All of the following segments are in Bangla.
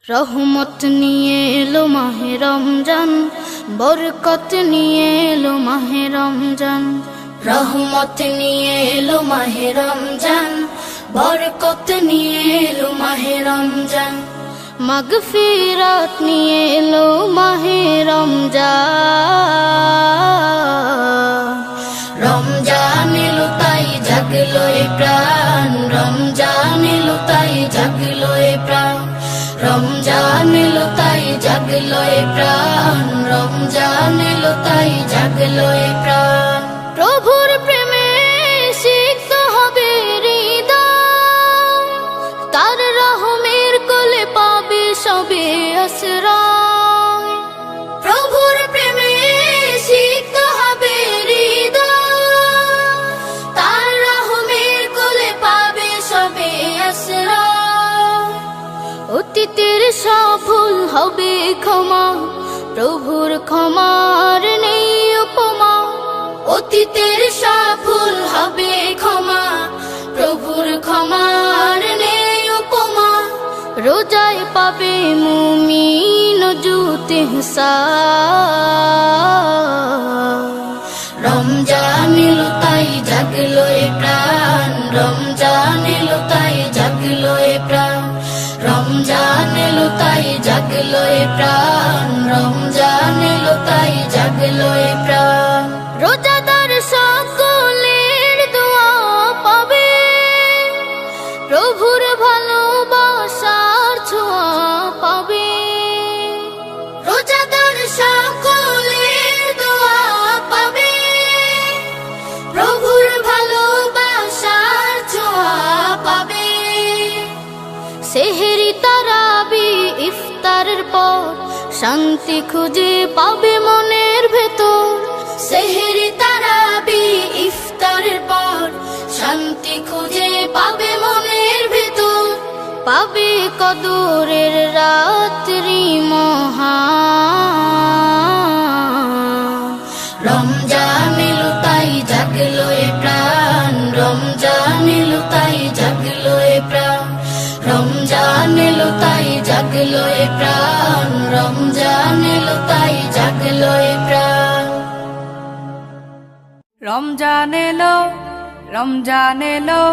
রহমত নিয়ে এলো মাহে রমজান, বরকত নিয়ে এলো মাহে রমজান। রহমত নিয়ে এলো মাহে রমজান, বরকত নিয়ে এলো মাহে রমজান। মাগফিরাত নিয়ে এলো মাহে রমজান। রমজান এলো তাই জাগলো এ প্রাণ, রমজান এলো তাই জাগলো এ প্রাণ। রমজান এলো তাই জাগলো এ প্রাণ, রমজান এলো তাই জাগলো এ প্রাণ। প্রভুর প্রেমে সিক্ত হবে হৃদয়, তার রহমের কোলে পাবে সবে আশ্রয়। প্রভুর প্রেমে সিক্ত হবে হৃদয়, তার রহমের কোলে পাবে সবে আশ্রয়। অতীতের সব ভুল হবে ক্ষমা, প্রভুর ক্ষমার নেই উপমা। অতীতের সব ভুল হবে ক্ষমা, প্রভুর ক্ষমার নেই উপমা। রোজায় পাবে মুমিন জুত ইহসান। রমজান এলো তাই জাগলো এ প্রাণ, রমজান এলো তাই জাগলো এ প্রাণ। রমজান এলো তাই জাগলো এ প্রাণ, রমজান এলো তাই জাগলো এ প্রাণ। রোজাদার সকলের দোয়া পাবে, প্রভুর ভালোবাসার ছোঁয়া পাবে। রোজাদার সকলের দোয়া পাবে, প্রভুর ভালোবাসার ছোঁয়া পাবে। সেহেরি তারাবি ইফতারের পর শান্তি খুঁজে পাবে মনের ভেতর। সেহেরি তারাবি ইফতারের পর শান্তি খুঁজে পাবে মনের ভেতর। পাবে কদরের রাত্রি মহান। রমজান এলো তাই জাগলো এ প্রাণ, রমজান এলো তাই জাগলো এ প্রাণ। রমজান এলো তাই জাগলো এ প্রাণ, রমজান এলো তাই জাগলো এ প্রাণ। রমজান এলো, রমজান এলো,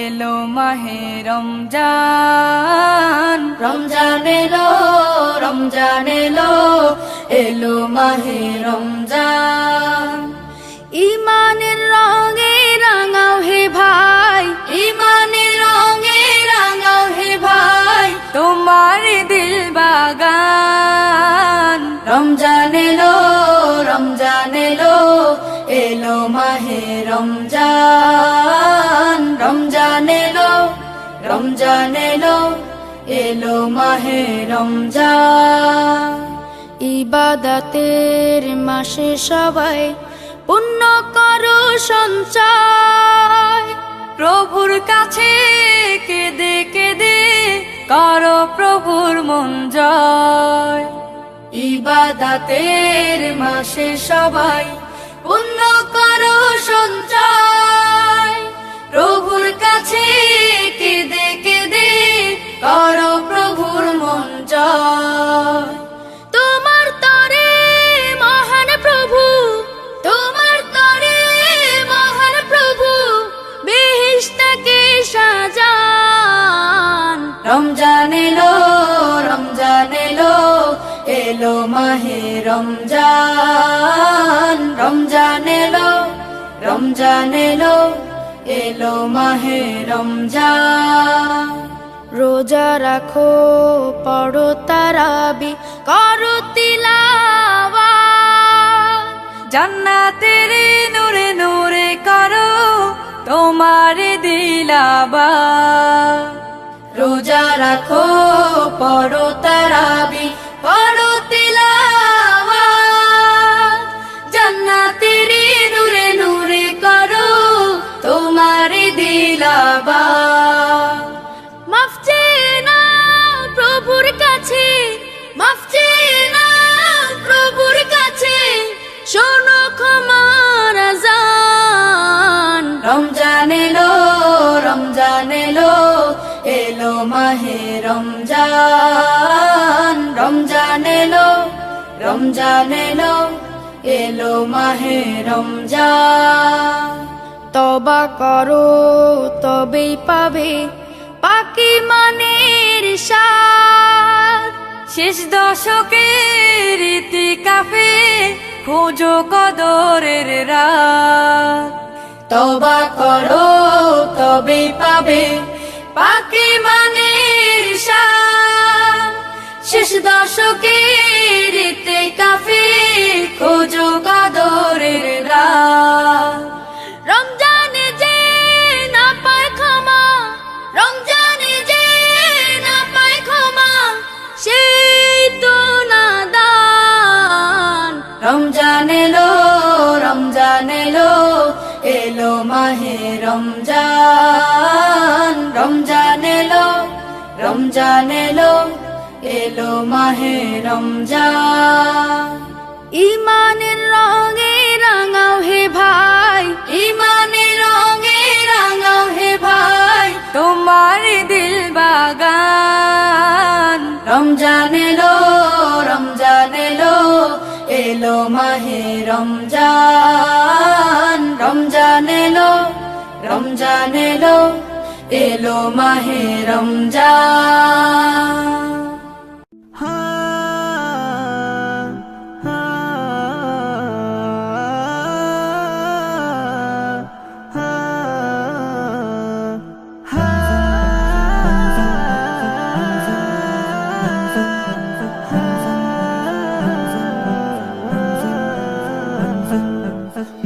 এলো মাহে রমজান। রমজান এলো, রমজান এলো, এলো মাহে রমজান। ইমানের রঙে রাঙাও হে ভাই, ইমানের রঙে রাঙাও হে ভাই, তোমার দিল বাগান। রমজান এলো, রমজান এলো, এলো মাহে রমজান। রমজান এলো, রমজান এলো, এলো মাহে রমজান। ইবাদতের মাসে সবাই পুণ্য করো সঞ্চয়, প্রভুর কাছে কেঁদে কেঁদে করো প্রভুর মন জয়। ইবাদতের মাসে সবাই পুণ্য করো সঞ্চয়, প্রভুর কাছে কেঁদে কেঁদে করো প্রভুর মন জয়। তোমার তরে মহান প্রভু, তোমার তরে মহান প্রভু, বেহেশতকে সাজান। রমজান এলো, রমজান এলো, এলো মাহে রমজান। রমজান এলো, রমজান এলো, এলো মাহে রমজান। রোজা রাখো, পড়ো তারাবি, করো তিলাওয়াত, জান্নাতের নূরে নূরে করো তোমার দিলাবাত। রোজা রাখো, পড়ো তারাবি, পড়ো তিলাওয়াত, জান্নাতের নূরে নূরে করো তোমার দিলাবাত। মাফ চেয়ে নাও প্রভুর কাছে, মাফ চেয়ে নাও প্রভুর কাছে, শোনো ক্ষমার আযান। রমজান এলো, রমজান এলো, এলো মাহে রমজান। রমজান রমজান এলো রমজান এলো এলো মাহে রমজান তবা করো তবেই পাবে পাকি মানের স্বাদ শেষ দশকের ইতিকাফে খোঁজো কদরের রাত তওবা করো তবেই পাবে পাকি মানের শান শেষ দশকের ইতিকাফে খোঁজো কদরের রাত রমজানে যে না পায় ক্ষমা রমজানে যে না পায় ক্ষমা সেই তো নাদান রমজান এলো রমজান এলো এলো মাহে রমজান রমজান এলো রমজান এলো এলো মাহে রমজান ইমানের রঙে রাঙাও হে ভাই ইমানের রঙে রাঙাও হে ভাই তোমার দিল বাগান রমজান এলো রমজান এলো এলো মাহে রমজান রমজান এলো রমজান এলো এলো মাহে রমজান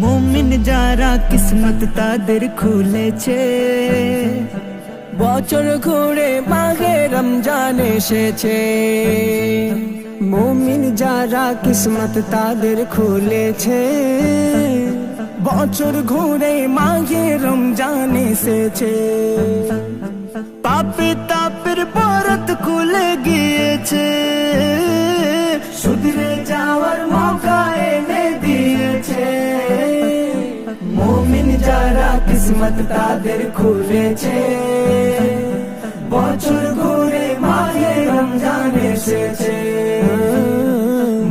মুমিন যারা কিসমত তাদের খুলেছে বছর ঘুরে মাহে রমজান এসেছে মুমিন যারা কিসমত তাদের খুলেছে বছর ঘুরে মাহে রমজান এসেছে পাপে তাপের পরত খুলে গিয়েছে শুধরে যাওয়ার মৌকা এনে দিয়েছে মুমিন যারা কিসমত তাদের খুলেছে বছর ঘুরে মাহে রমজান এসেছে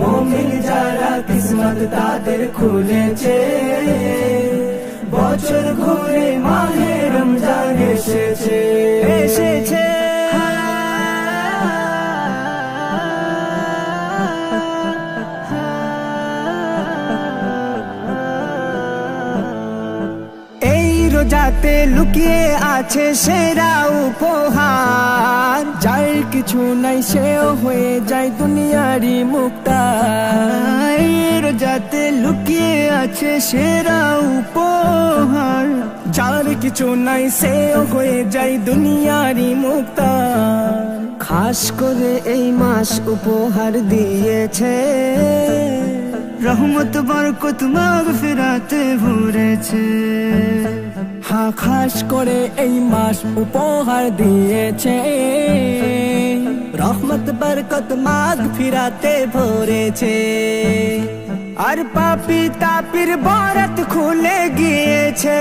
মুমিন যারা কিসমত তাদের খুলেছে বছর ঘুরে মাহে রমজান এসেছে এসেছে রোজাতে লুকিয়ে আছে সেরা উপহার যার কিছু নাই সেও হয়ে যায় দুনিয়ারি মুক্তার রোজাতে লুকিয়ে আছে সেরা উপহার যার কিছু নাই সেও হয়ে যায় দুনিয়ারি মুক্তার খাস করে এই মাস উপহার দিয়েছে রহমত বরকত মাগফিরাতে ভরেছে হ্যাঁ খাস করে এই মাস উপহার দিয়েছে রহমত বরকত মাগফিরাতে ভরেছে আর পাপী তাপির বরত খুলে গিয়েছে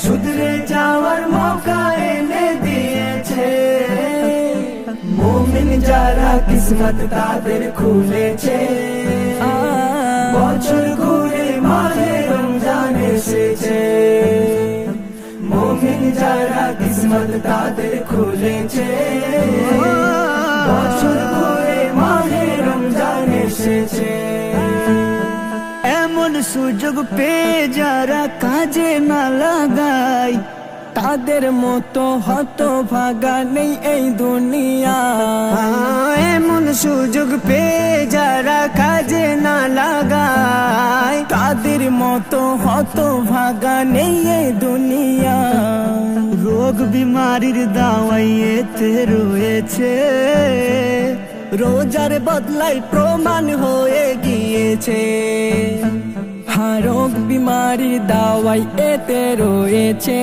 শুধরে যাওয়ার মৌকা এনে দিয়েছে মুমিন যারা কিসমত তাদের খুলেছে বছর ঘুরে মাহে রমজান এসেছে মুমিন যারা কিসমত তাদের খুলেছে বছর ঘুরে মাহে রমজান এসেছে এমন সুযোগ পেয়ে যারা কাজে না লাগায় তাদের মতো হতভাগা নেই এই দুনিয়া এমন সুযোগ পেয়ে যারা কাজে না লাগায় তাদের মতো হতভাগা নেই এই দুনিয়া রোগ বিমারির দাওয়াই এতে রয়েছে রোজার বদলাই প্রমাণ হয়ে গিয়েছে রোগ বিমারির দাওয়াই এতে রয়েছে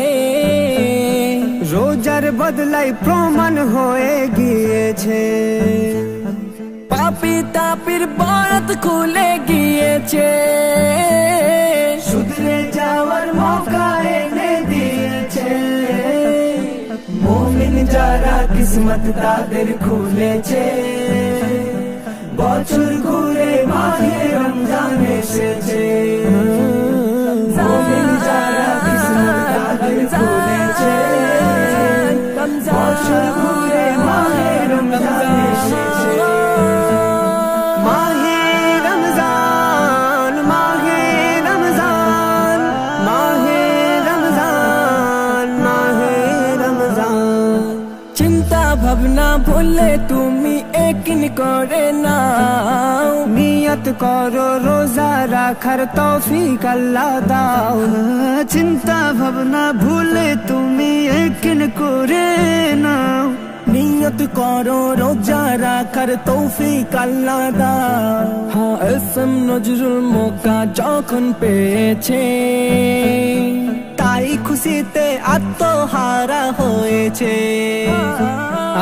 রোজার বদলাই প্রমাণ হয়ে গিয়েছে পাপী তাপির বরত খুলে গিয়েছে শুধরে যাওয়ার মৌকা এনে দিয়েছে মুমিন যারা কিসমত তাদের খুলেছে বছর ঘুরে মাহে রমজান এসেছে মুমিন যারা কিসমত তাদের খুলেছে বছর ঘুরে মাহে রমজান এসেছে মাহে রমজান মাহে রমজান মাহে রমজান মাহে রমজান চিন্তা ভাবনা ভুলে তুমি একিন করে নাও নিয়ত করো রোজা রাখার তৌফিক আল্লাহ দাও চিন্তা ভাবনা ভুলে তুমি একিন করে নাও নিয়ত করো রোজা রাখার তৌফিক আল্লাহ দাও হ্যাঁ এসএম নজরুল মৌকা যখন পেয়েছে তাই খুশিতে আত্মহারা হয়েছে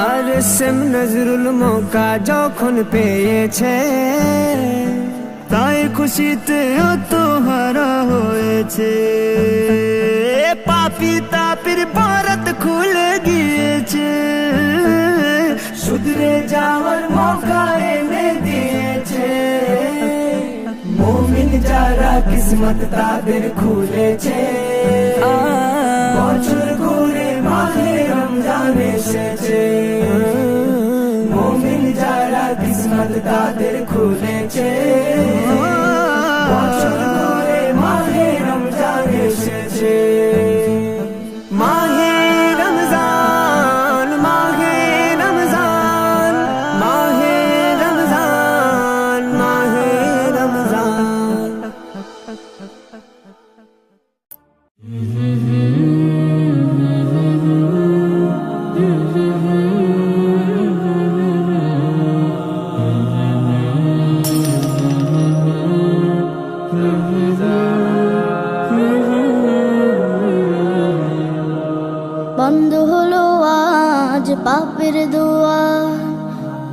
আর এসএম নজরুল মৌকা যখন পেয়েছে তাই খুশিতে আত্মহারা হয়েছে পাপী তাপির বরত খুলে গিয়েছে শুধরে যাওয়ার মৌকা এনে দিয়েছে মুমিন যারা কিসমত তাদের খুলেছে বছর ঘুরে মাহে রমজান এসেছে মুমিন যারা কিসমত তাদের খুলেছে বছর ঘুরে মাহে রমজান এসেছে মাহে রমজান মাহে রমজান মাহে রমজান মাহে রমজান বন্ধ হলো আজ পাপের দুয়ার,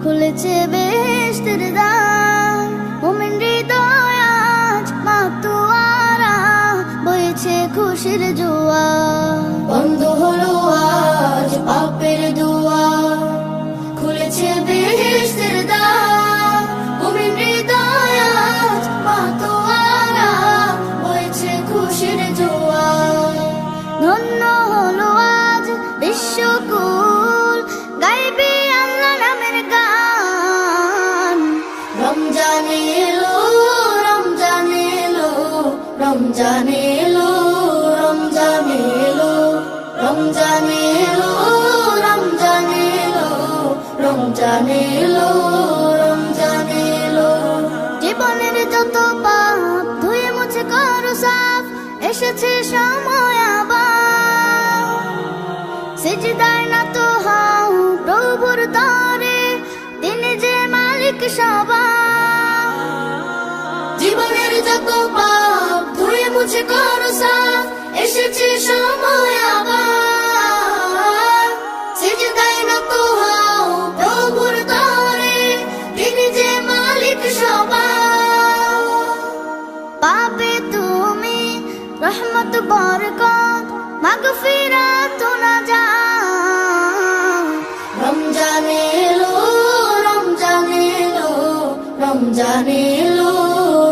খুলেছে বেহেশতের দ্বার। মুমিন হৃদয় আজ মাতোয়ারা, বইছে খুশির জোয়ার। বন্ধ হলো আজ পাপের দুয়ার, খুলেছে বেহেশতের দ্বার। মুমিন হৃদয় আজ মাতোয়ারা, বইছে খুশির জোয়ার। ধন্য হলো আজ বিশ্বকুল, গাইবে আল্লাহ নামের গান। রমজান এলো, রমজান এলো, রমজান এলো, রমজান এলো, রমজান এলো, রমজান এলো, রমজান এলো, রমজান এলো। জীবনের যত পাপ ধুয়ে মুছে করো সাফ, এসেছে সময় আবার। সিজদায় না তো হও প্রভুর তরে, তিনি যে মালিক সবার। জীবনের যত পাপ ধুয়ে মুছে করো সাফ, এসেছে সময় আবার। সিজদায় নত হও প্রভুর তরে, তিনি যে মালিক সবার। পাবে তুমি রহমত বরকত, মাগফিরাত নাজাত। রমজান এলো, রমজান এলো, রমজান এলো,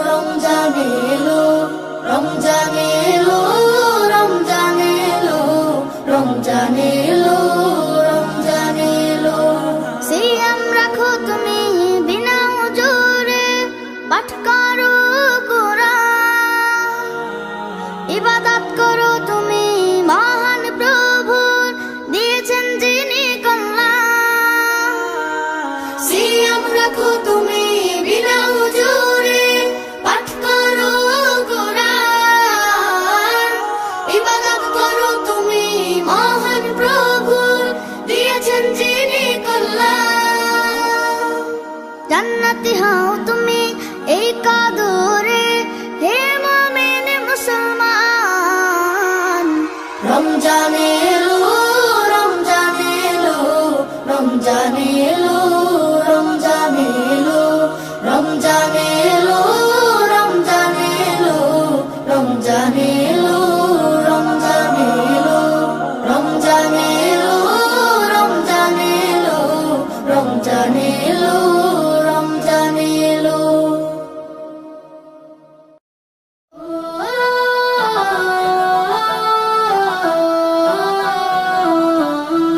রমজান এলো, রমজান এলো, রমজান এলো, রমজান এলো, রমজান এলো। সিয়াম রাখো তুমি বিনা উজুরে, পাঠ করো কুরআন। ইবাদত করো তুমি মহান প্রভুর, দিয়েছেন যিনি কল্যাণ। সিয়াম রাখো তুমি বিনা হুজুরে, পাঠ করো কুরআন। ইবাদত করো তুমি মহান প্রভুর, দিয়েছেন যিনি কল্যাণ। জান্নাতি হও তুমি এই কদরে, হে মুমিন মুসলমান। রমজান এলো, রমজান এলো, রমজান এলো, রমজান এলো, রমজান এলো, রমজান এলো, রমজান এলো, রমজান এলো, রমজান এলো, রমজান এলো, রমজান এলো, রমজান এলো।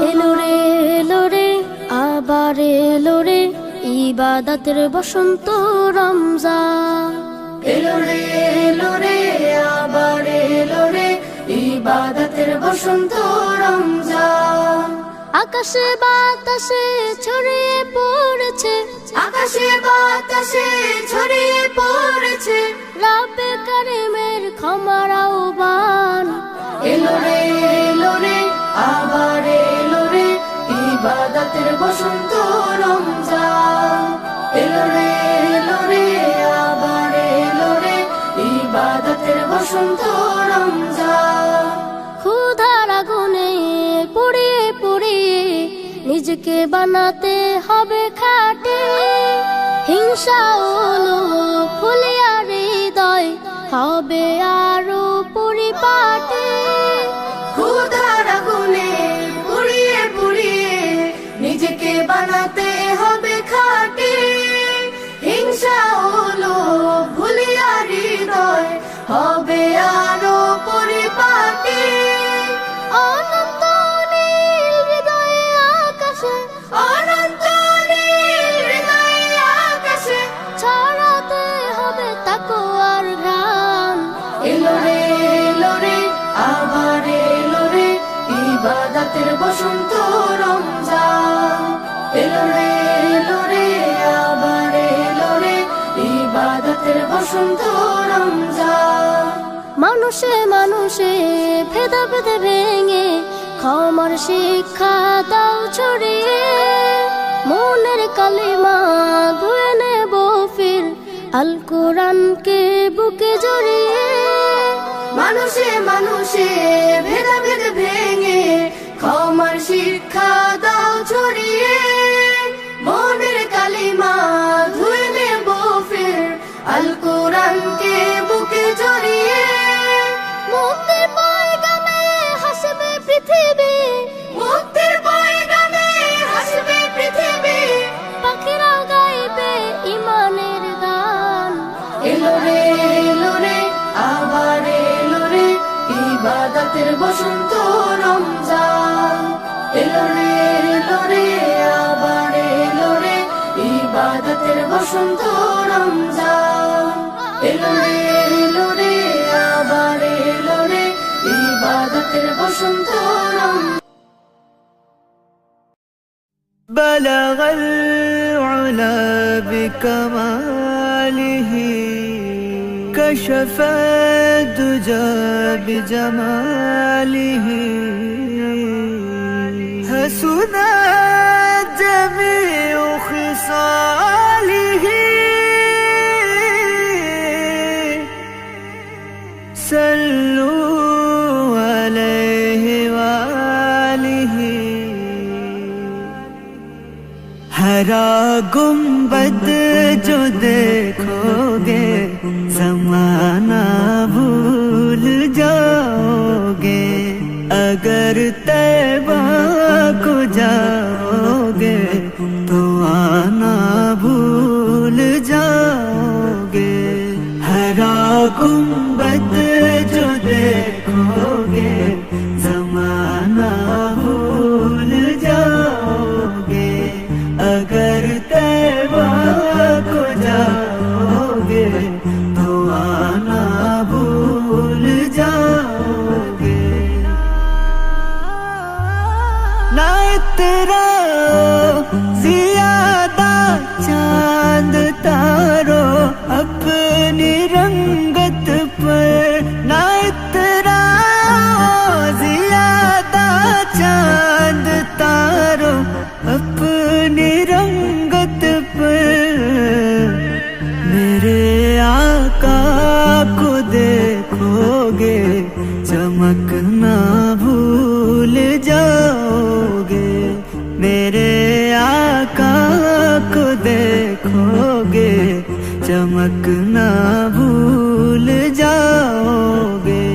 এলো রে এলো রে আবার এলো রে ইবাদতের বসন্ত রমজান। এলো রে এলো রে আবার এলো রে ইবাদতের বসন্ত রমজান। আকাশে বাতাসে ছড়িয়ে পড়েছে, আকাশে বাতাসে ছড়িয়ে পড়েছে রব্বে কারিমের ক্ষমার আহ্বান। এলো রে আবার এলো রে ইবাদতের বসন্ত রমজান। এলো রে আবার এলো রে ইবাদতের বসন্ত রমজান। ক্ষুধার আগুনে পুড়িয়ে পুড়িয়ে নিজেকে বানাতে হবে খাঁটি, হিংসা ও লোভ ফুলিয়া হৃদয় হবে আরো পরিপাটি। ক্ষুধার আগুনে পুড়িয়ে পুড়িয়ে নিজেকে বানাতে হবে খাঁটি, হিংসা ও লোভ ভুলিয়া হৃদয় হবে আরো পরিপাটি। অনন্ত নীল হৃদয়ে আকাশে, অনন্ত নীল হৃদয়ে আকাশে ছড়াতে হবে তাকওয়ার ঘ্রাণ। এলো রে আবার এলো রে ইবাদতের বসন্ত রমজান। এলো রে আবার এলো রে ইবাদতের বসন্ত রমজান। মানুষে মানুষে ভেদাভেদ ভেঙে ক্ষমার শিক্ষা দাও ছড়িয়ে, মনের কালিমা ধুয়ে নেব ফির আল কোরআনকে বুকে জড়িয়ে। মানুষে মানুষে ভেদাভেদ ভেঙে ক্ষমার শিক্ষা দাও ছড়িয়ে, মনের কালিমা ধুয়ে নেব ফির আল কোরআনকে বুকে জড়িয়ে। মুক্তির পয়গামে হাসবে পৃথিবী, মুক্তির পয়গামে হাসবে পৃথিবী, পাখিরাও গাইবে ইমানের গান। এলো রে আবার এলো রে ইবাদতের বসন্ত রমজান। এলো রে আবার এলো রে ইবাদতের বসন্ত রমজান। এলো রে আবার এলো রে ইবাদতের বসন্ত রমজান। بلغ العلا بكماله كشف الدجى بجماله حسنت جميع خصاله صلوا عليه وآله हरा गुंबद जो देखोगे ज़माना भूल जाओगे, अगर तैबा को जाओगे तो आना भूल जाओगे। हरा गुंबद जो देखोगे ज़माना भूल जाओगे, अगर तैबा को जाओगे तो आना भूल जाओगे। ना तेरा ज़ियादा चांद तारो अपनी रंगत पर, ना तेरा ज़ियादा चांद तारो अपनी रंगत पर, मेरे आका को देखोगे चमकना भूल जाओगे। मेरे आका को देखोगे चमकना भूल जाओगे।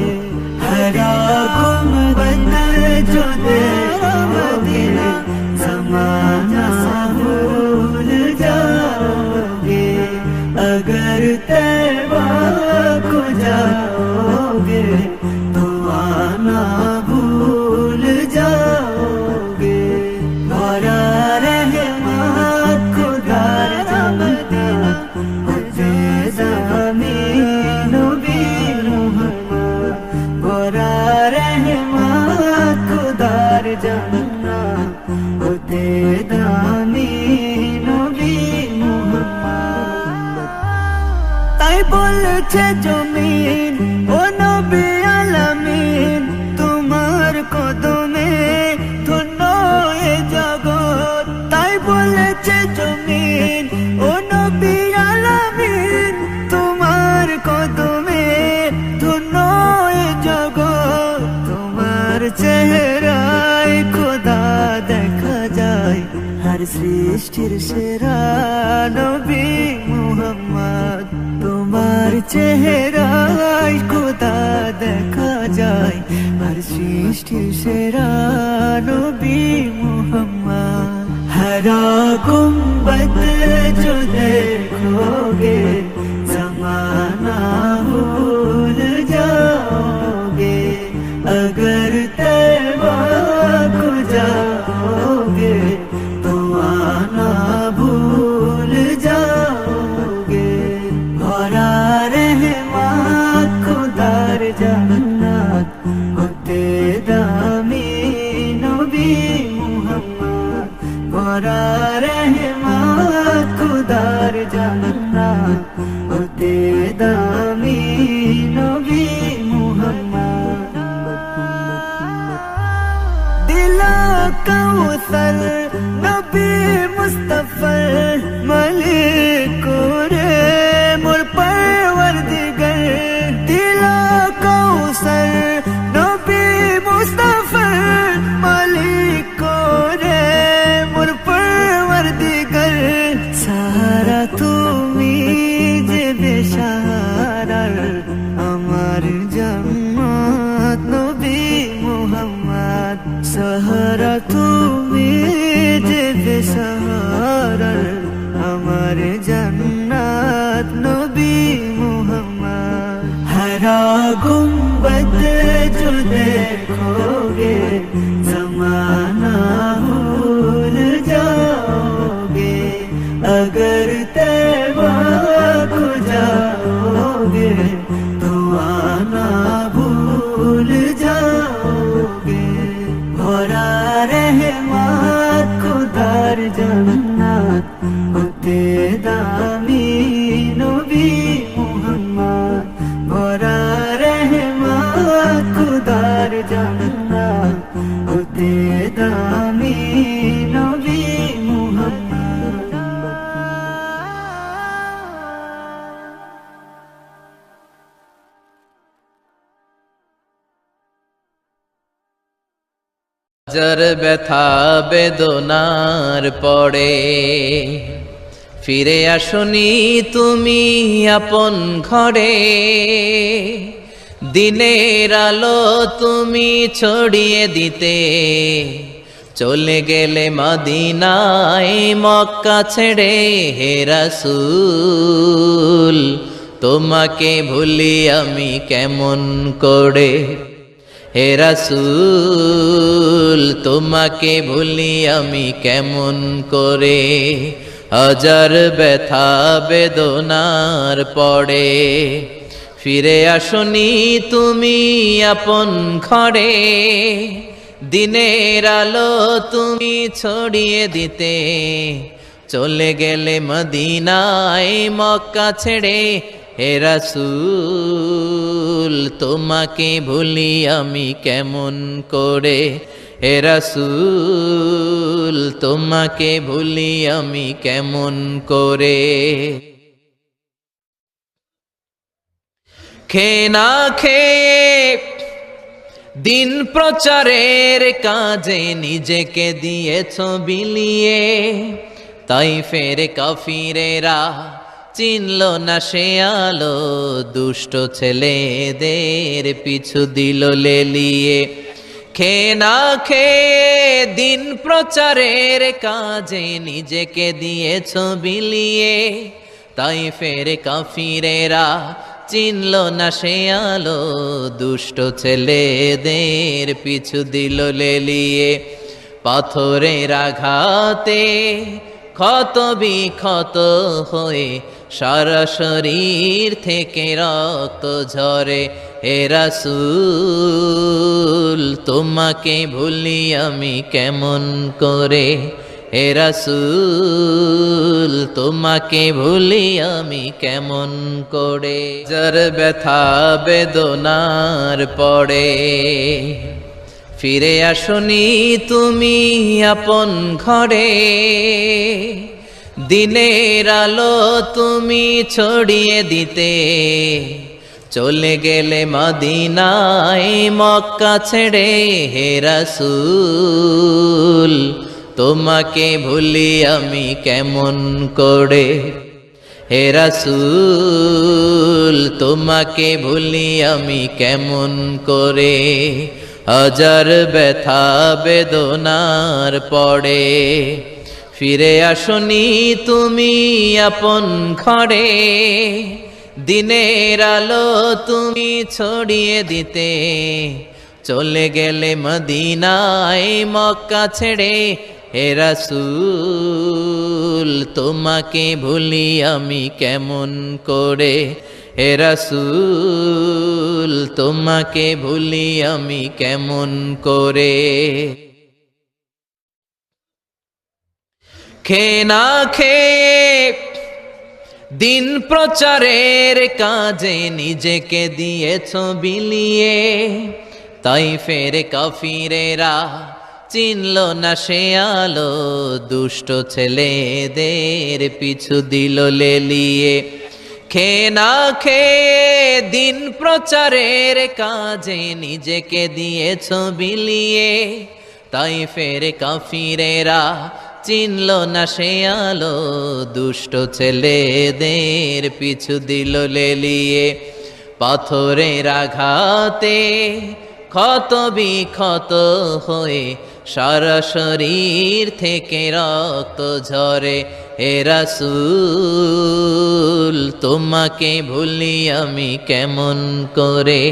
हरा गुंबद जो देखोगे ज़माना भूल দামি নবী মুহাম্মদ। তাই বলেছে জমিন ও নবী আলামিন, তোমার কদমে ধন্য এ জগৎ। তাই বলেছে জমিন ও নবী আলামিন, তোমার কদমে ধন্য এ জগৎ। তোমার চেহারায় খোদা দেখা যায়, হর সৃষ্টির সেরা নবী মুহাম্মদ। তোমার চেহারায় খোদা দেখা যায়, হর সৃষ্টির সেরা নবী মুহাম্মদ। हरा गुंबद जो देखोगे ज़माना भूल जाओगे, अगर तैबा को जाओगे तो आना भूल जाओगे। भरा रहमत खुदार जन्नत होते दामी नबी मुहम्मद। भरा रहमत खुदार जन्नत होते दामी नबी मुहम्मद। दिला कौसर नबी मुस्तफा मलिक रे मोर परवरदिगर। दिला कौसर नबी मुस्तफा मलिक रे मोर परवरदिगर। सारा তুমি যে বেশারার আমার জান্নাত নবী মুহাম্মদ। সাহারা তুমি যে বেশারার আমার জান্নাত নবী মুহাম্মদ। हरा गुंबद जो देखोगे ज़माना भूल जाओगे, अगर तैबा को जाओगे तो आना भूल जाओगे। भरा रहमत खुदार जन्नत होते दामी नबी मुहम्मद। भरा रहमत खुदार जन्नत होते दामी नबी मुहम्मद। হাজার ব্যথা বেদনার পরে ফিরে আসনি তুমি আপন ঘরে। দিনের আলো তুমি ছড়িয়ে দিতে চলে গেলে মদিনায় মক্কা ছেড়ে। হে রাসূল তোমাকে ভুলি আমি কেমন করে। হে রাসূল তোমাকে ভুলি আমি কেমন করে। হাজার ব্যথা বেদনার পরে ফিরে আসনি তুমি আপন ঘরে। দিনের আলো তুমি ছড়িয়ে দিতে চলে গেলে মদিনায় মক্কা ছেড়ে। হে রাসূল তোমাকে ভুলি আমি কেমন করে। হে রাসূল তোমাকে ভুলি আমি কেমন করে। খেয়ে না খেয়ে দিন প্রচারের কাজে নিজেকে দিয়েছ বিলিয়ে। তাই ফের কাফিরেরা চিনল না সে আলো, দুষ্ট ছেলেদের পিছু দিল লেলিয়ে। খেয়ে না খেয়ে দিন প্রচারের কাজে নিজেকে দিয়েছ বিলিয়ে। তাই ফের কাফিরেরা চিনল না সে আলো, দুষ্ট ছেলেদের পিছু দিল লেলিয়ে। পাথরের আঘাতে ক্ষত বিক্ষত হয়ে সারা শরীর থেকে রক্ত ঝরে। হে রাসূল তোমাকে ভুলি আমি কেমন করে। হে রাসূল তোমাকে ভুলি আমি কেমন করে। যার ব্যথা বেদনার পড়ে ফিরে আসনি তুমি আপন ঘরে, দিনের আলো তুমি ছড়িয়ে দিতে চলে গেলে মদিনায় মক্কা ছেড়ে। হে রাসূল তোমাকে ভুলি আমি কেমন করে। হে রাসূল তোমাকে ভুলি আমি কেমন করে। হাজার ব্যথা বেদনার পড়ে ফিরে আসনি তুমি আপন ঘরে, দিনের আলো তুমি ছড়িয়ে দিতে চলে গেলে মদিনায় মক্কা ছেড়ে। হে রাসূল তোমাকে ভুলি আমি কেমন করে। হে রাসূল তোমাকে ভুলি আমি কেমন করে। খেয়ে না খেয়ে দিন প্রচারের কাজে নিজেকে দিয়েছ বিলিয়ে, তাইফের কাফিরেরা চিনল না সে আলো, দুষ্ট ছেলেদের পিছু দিল লেলিয়ে। খেয়ে না খেয়ে দিন প্রচারের কাজে নিজেকে দিয়েছ বিলিয়ে, তাইফের কাফিরেরা চিনল না সে আলো, দুষ্ট ছেলেদের পিছু দিল লেলিয়ে। পাথরের আঘাতে ক্ষত বিক্ষত হয়ে সারা শরীর থেকে রক্ত ঝরে। হে রাসূল তোমাকে ভুলি আমি কেমন করে।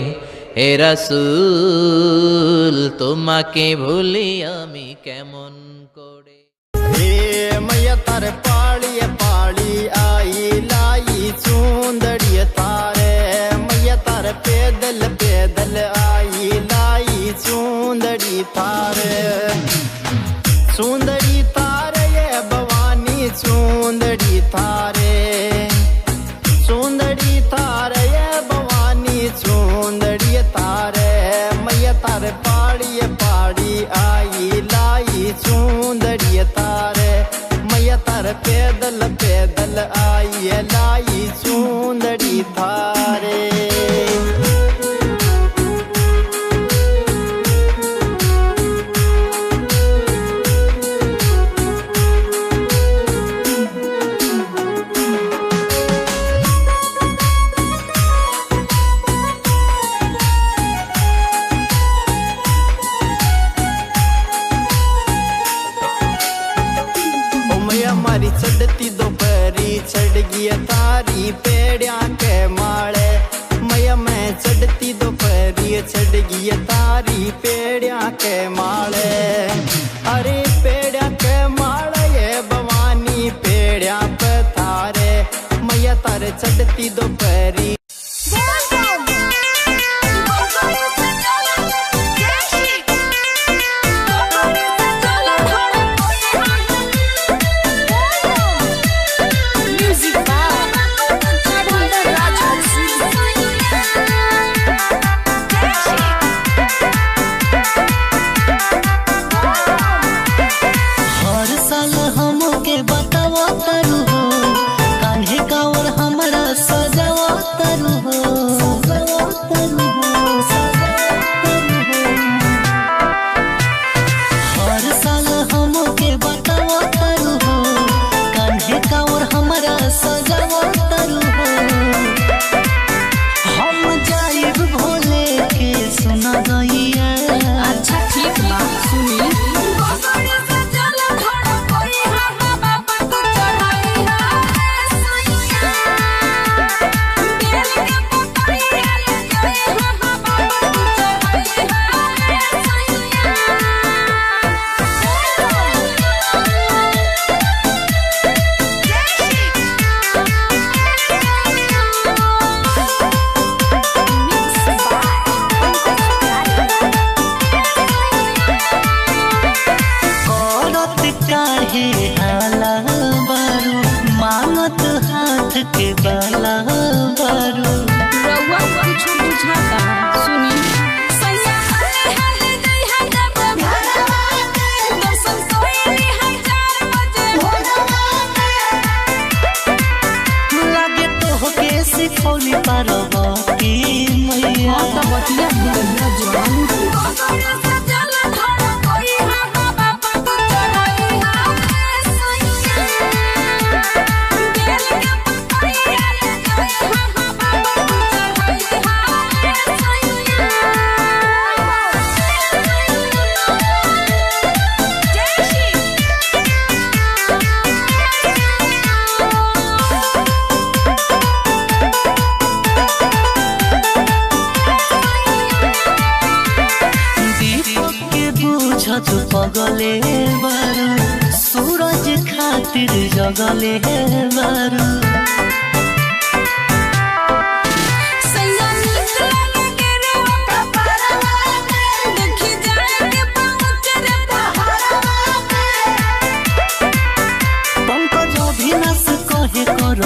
হে রাসূল তোমাকে ভুলি আমি কেমন করে। मैया तारे पाड़ी पाड़ी आई लाई चूंदड़ी तारे, मैया तारे पैदल पैदल आई लाई चूंदड़ी तारे। चूंदड़ी तारे ये भवानी चूंदड़ी तारे, चूंदड़ी तारे ये भवानी चूंदड़ी तारे। मैया तारे पाड़ी पाड़ी आई लाई चूंदड़ी तारे, मैया तारे पैदल पैदल आई लाई चूंदड़ी तारे। हमारी चढ़ती दोपहरी चढ़ गई तारी पेड़िया के माले, मैया मैं चढ़ती दोपहरी चढ़ गई तारी पेड़िया के माले। अरे पेड़िया के माले ये भवानी पेड़िया पे तारे, मैया तारे चढ़ती दोपहरी। सिखौली पार्वती मैया बतिया तू पगले बारू सूरज खातिर जगले बारू पंकज अभिनाश कहे कर